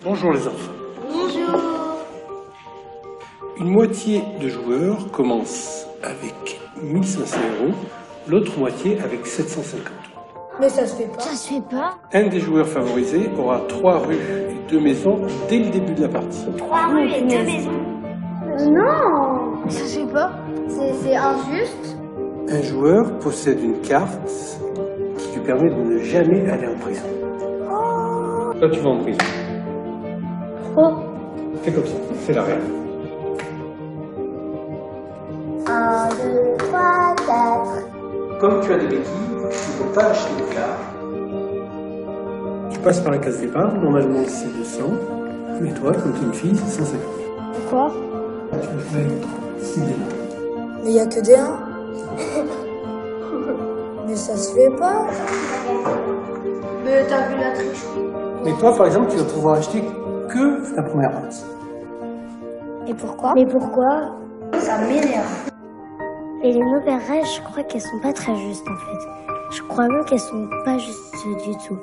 Bonjour les enfants. Bonjour. Une moitié de joueurs commence avec 1500 €, l'autre moitié avec 750 €. Mais ça se fait pas. Ça se fait pas. Un des joueurs favorisés aura 3 rues et 2 maisons dès le début de la partie. 3 rues et 2 maisons. Non. Ça se fait pas. C'est injuste. Un joueur possède une carte qui lui permet de ne jamais aller en prison. Toi, tu vas en prison. Oh. Fais comme ça, c'est la règle. 1, 2, 3, 4. Comme tu as des béquilles, tu ne peux pas acheter de carte. Tu passes par la case départ, normalement c'est 200, mais toi, comme tu es une fille, c'est 150. Pourquoi? Tu vas faire 6 dés. Mais il n'y a que des 1. Mais ça se fait pas. Mais t'as vu la triche. Mais toi, par exemple, tu vas pouvoir acheter que la première partie. Et pourquoi? Mais pourquoi? Ça m'énerve. Et les nouvelles règles, je crois qu'elles sont pas très justes en fait. Je crois même qu'elles sont pas justes du tout.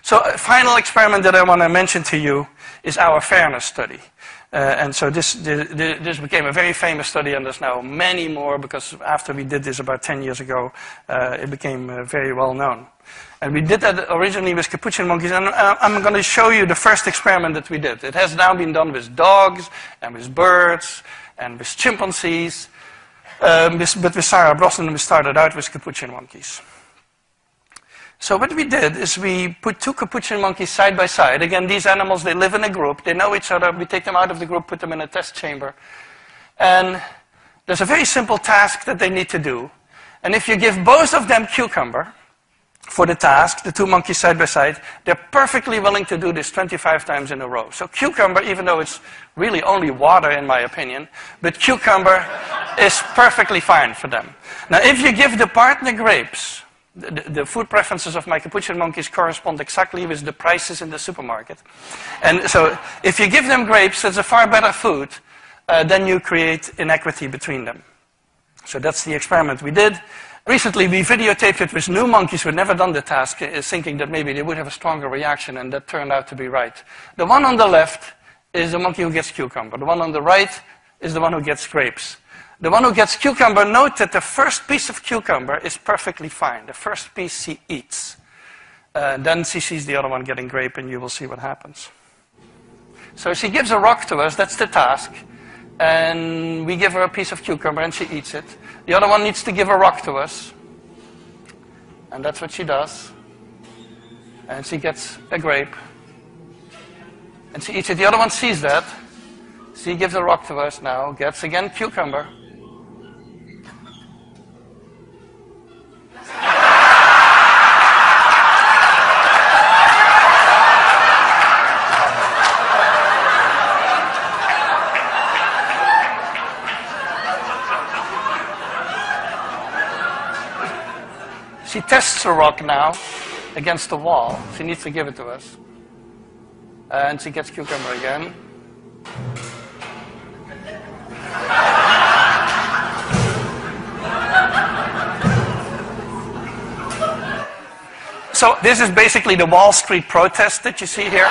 So a final experiment that I want to mention to you is our fairness study. And so this became a very famous study, and there's now many more, because after we did this about 10 years ago, it became very well known. And we did that originally with capuchin monkeys, and I'm going to show you the first experiment that we did. It has now been done with dogs, and with birds, and with chimpanzees, but with Sarah Brosnan we started out with capuchin monkeys. So what we did is we put 2 capuchin monkeys side by side. Again, these animals, they live in a group. They know each other. We take them out of the group, put them in a test chamber. And there's a very simple task that they need to do. And if you give both of them cucumber for the task, the 2 monkeys side by side, they're perfectly willing to do this 25 times in a row. So cucumber, even though it's really only water in my opinion, but cucumber is perfectly fine for them. Now, if you give the partner grapes, the food preferences of my capuchin monkeys correspond exactly with the prices in the supermarket. And so if you give them grapes, that's a far better food, then you create inequity between them. So that's the experiment we did. Recently we videotaped it with new monkeys who had never done the task, thinking that maybe they would have a stronger reaction, and that turned out to be right. The one on the left is the monkey who gets cucumber. The one on the right is the one who gets grapes. The one who gets cucumber, note that the first piece of cucumber is perfectly fine. The first piece she eats. Then she sees the other one getting grape, and you will see what happens. So she gives a rock to us, that's the task. And we give her a piece of cucumber, and she eats it. The other one needs to give a rock to us. And that's what she does. And she gets a grape. And she eats it. The other one sees that. She gives a rock to us now, gets again cucumber. She tests the rock now against the wall. She needs to give it to us. And she gets cucumber again. So this is basically the Wall Street protest that you see here.